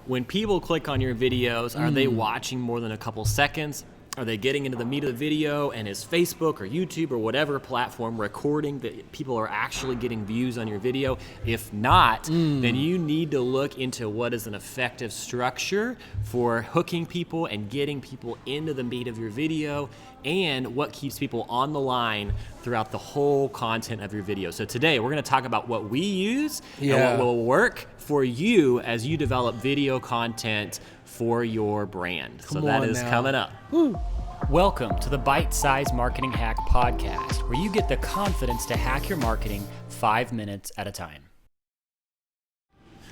when people click on your videos, are they watching more than a couple seconds? Are they getting into the meat of the video, and is Facebook or YouTube or whatever platform recording that people are actually getting views on your video? If not, then you need to look into what is an effective structure for hooking people and getting people into the meat of your video, and what keeps people on the line throughout the whole content of your video. So today we're going to talk about what we use and what will work for you as you develop video content for your brand. So that is coming up. Woo. Welcome to the Bite Size Marketing Hack Podcast, where you get the confidence to hack your marketing 5 minutes at a time.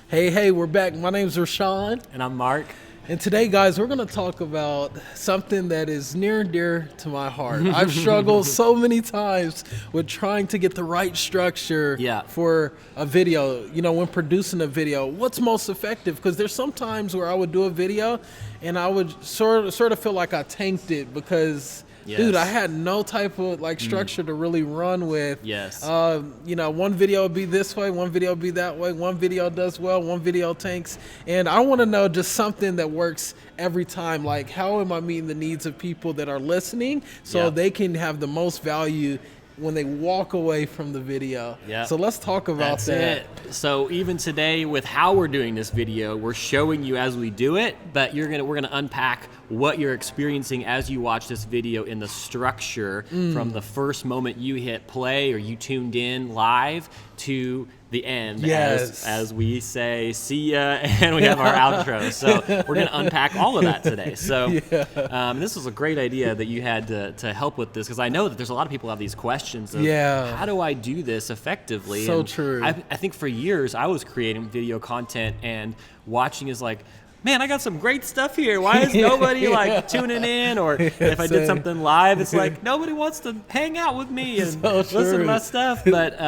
Hey, we're back. My name's Rashawn. And I'm Mark. And today, guys, we're going to talk about something that is near and dear to my heart. I've struggled so many times with trying to get the right structure for a video. You know, when producing a video, what's most effective? Because there's some times where I would do a video and I would sort of feel like I tanked it because... Dude, I had no type of structure to really run with. You know, one video would be this way, one video would be that way, one video does well, one video tanks. And I want to know just something that works every time. Like, how am I meeting the needs of people that are listening so they can have the most value when they walk away from the video? So let's talk about that. So even today with how we're doing this video, we're showing you as we do it, but we're gonna unpack what you're experiencing as you watch this video in the structure from the first moment you hit play or you tuned in live to the end, as we say, see ya, and we have our outro. So we're going to unpack all of that today. So this was a great idea that you had to help with this, because I know that there's a lot of people who have these questions of how do I do this effectively? So true. I think for years I was creating video content and watching is like, man, I got some great stuff here. Why is nobody tuning in? Or if I did something live, it's like nobody wants to hang out with me and listen to my stuff. But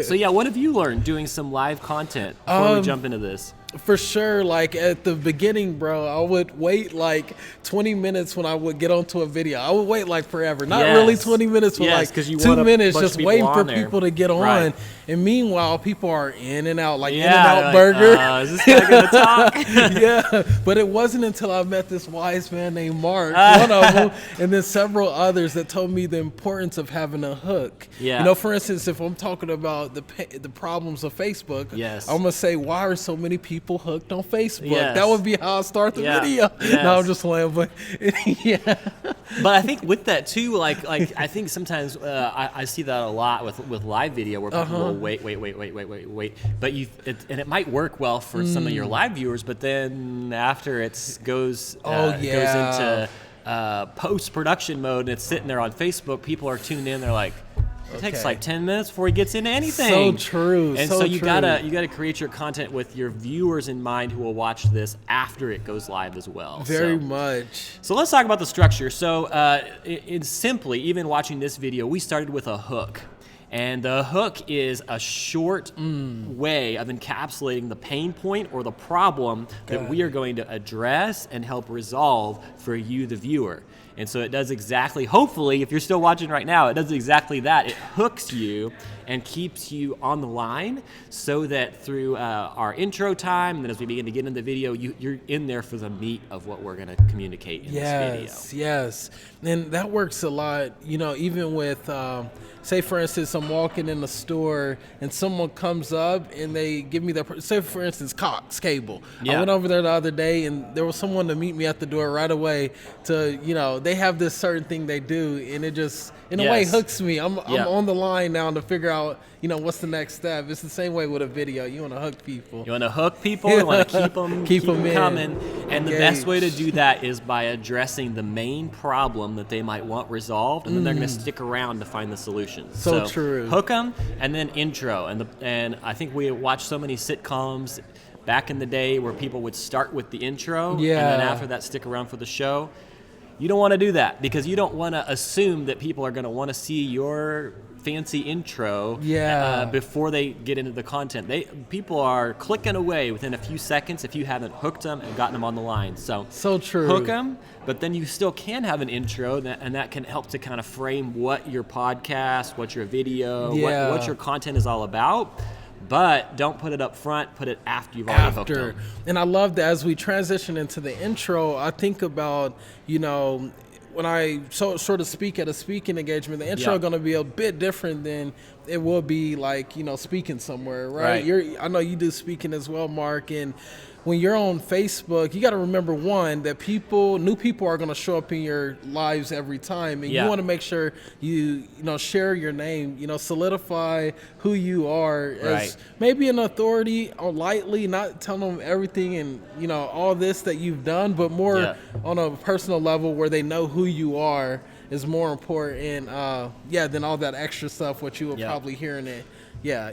so what have you learned doing some live content before we jump into this? For sure, like at the beginning, bro, I would wait 20 minutes when I would get onto a video. I would wait forever. Not really 20 minutes, but 2 minutes just waiting for people to get on. And meanwhile, people are in and out, In-N-Out Burger. Is this guy going to talk? But it wasn't until I met this wise man named Mark, one of them, and then several others that told me the importance of having a hook. You know, for instance, if I'm talking about the problems of Facebook, I'm going to say, why are so many people hooked on Facebook? That would be how I start the video. No, I'm just playing, but But I think with that too, I think sometimes I see that a lot with live video where people will wait. But it might work well for some of your live viewers, but then after it goes into post-production mode and it's sitting there on Facebook, people are tuned in. They're like, it takes 10 minutes before he gets into anything. So true. And so you gotta create your content with your viewers in mind who will watch this after it goes live as well. Very much. So let's talk about the structure. So simply, even watching this video, we started with a hook. And the hook is a short way of encapsulating the pain point or the problem that we are going to address and help resolve for you, the viewer. And so it does exactly, hopefully, if you're still watching right now, it does exactly that. It hooks you and keeps you on the line so that through our intro time, and then as we begin to get into the video, you're in there for the meat of what we're going to communicate in this video. Yes. And that works a lot, even with, say, for instance, I'm walking in the store and someone comes up and they give me say, for instance, Cox Cable. I went over there the other day and there was someone to meet me at the door right away to, they have this certain thing they do, and it just, in a way, hooks me. I'm on the line now to figure out, what's the next step. It's the same way with a video. You want to hook people. You want to hook people. You want to keep them coming. And the best way to do that is by addressing the main problem that they might want resolved, and then they're going to stick around to find the solution. So true. Hook them, and then intro. And I think we watched so many sitcoms back in the day where people would start with the intro, and then after that stick around for the show. You don't want to do that because you don't want to assume that people are going to want to see your fancy intro before they get into the content. People are clicking away within a few seconds if you haven't hooked them and gotten them on the line. So true. Hook them, but then you still can have an intro, and that can help to kind of frame what your podcast, what your video, what your content is all about. but don't put it up front. Put it after you've already hooked them. And I love that as we transition into the intro, I think about, when I sort of speak at a speaking engagement, the intro is going to be a bit different than it will be like, speaking somewhere, right? I know you do speaking as well, Mark, and when you're on Facebook, you got to remember, one, that new people are going to show up in your lives every time, and you want to make sure you share your name, solidify who you are as maybe an authority, or lightly, not telling them everything and all this that you've done, but more on a personal level where they know who you are is more important, than all that extra stuff what you will probably hear in it.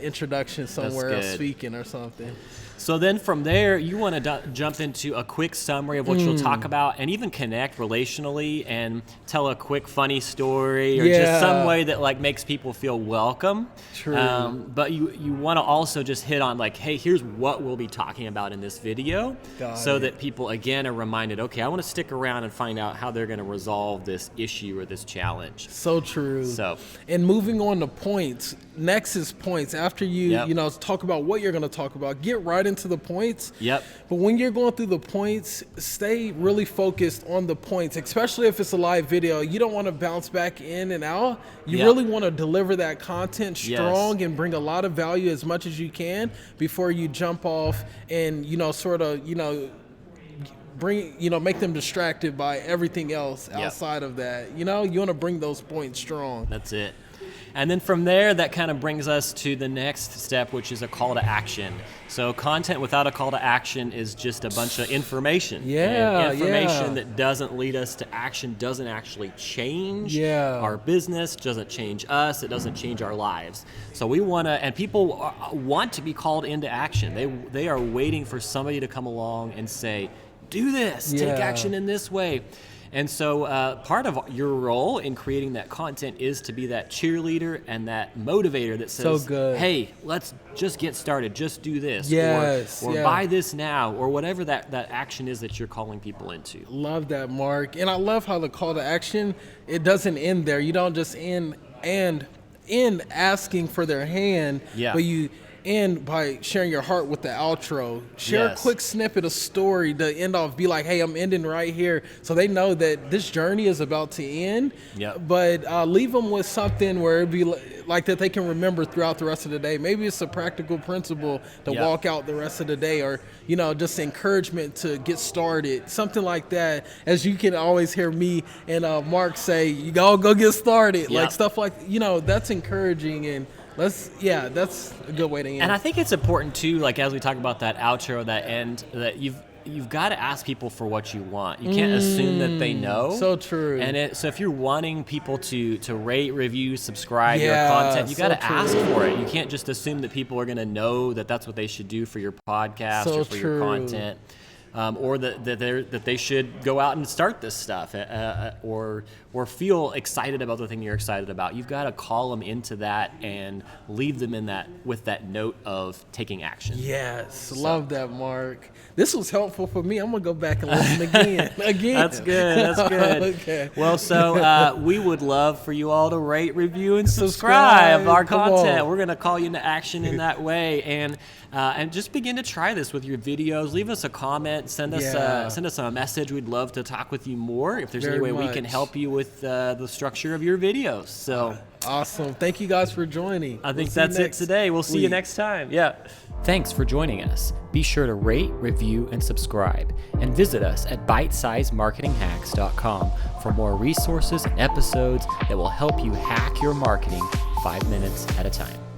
Introduction somewhere else speaking or something. So then from there, you want to jump into a quick summary of what you'll talk about, and even connect relationally and tell a quick funny story, or just some way that like makes people feel welcome. True. But you want to also just hit on like, hey, here's what we'll be talking about in this video, that people again are reminded, okay, I want to stick around and find out how they're going to resolve this issue or this challenge. So true. So, and moving on to points. Next is points. After you talk about what you're going to talk about, get right into the points. But when you're going through the points, stay really focused on the points, especially if it's a live video. You don't want to bounce back in and out. You really want to deliver that content strong and bring a lot of value as much as you can before you jump off and make them distracted by everything else outside of that. You want to bring those points strong. That's it. And then from there, that kind of brings us to the next step, which is a call to action. So content without a call to action is just a bunch of information. And information that doesn't lead us to action doesn't actually change our business, doesn't change us, it doesn't change our lives. So we want to, and people want to be called into action. They are waiting for somebody to come along and say, do this, take action in this way. And so part of your role in creating that content is to be that cheerleader and that motivator that says, hey, let's just get started, just do this, or buy this now, or whatever that action is that you're calling people into. Love that, Mark. And I love how the call to action, it doesn't end there. You don't just end asking for their hand, but you end by sharing your heart with the outro. Share a quick snippet of story to end off. Be like, hey, I'm ending right here. So they know that this journey is about to end. But leave them with something where it'd be like that they can remember throughout the rest of the day. Maybe it's a practical principle to walk out the rest of the day, or, just encouragement to get started. Something like that. As you can always hear me and Mark say, you all go get started. Like stuff like, that's encouraging, and that's a good way to end. And I think it's important too, like as we talk about that outro, that end, that you've got to ask people for what you want. You can't assume that they know. So true. And so if you're wanting people to rate, review, subscribe your content, you got to ask for it. You can't just assume that people are going to know that that's what they should do for your podcast or for your content. Or that they should go out and start this stuff, or feel excited about the thing you're excited about. You've got to call them into that and leave them in that with that note of taking action. Love that, Mark. This was helpful for me. I'm gonna go back and listen again. That's good. Okay. Well, so we would love for you all to rate, review, and subscribe our content. We're gonna call you into action in that way, and just begin to try this with your videos. Leave us a comment. Send us a message. We'd love to talk with you more. If there's any way we can help you with the structure of your videos. So awesome. Thank you guys for joining. I think that's it today. We'll see you next time. Thanks for joining us. Be sure to rate, review, and subscribe. And visit us at bitesizemarketinghacks.com for more resources and episodes that will help you hack your marketing 5 minutes at a time.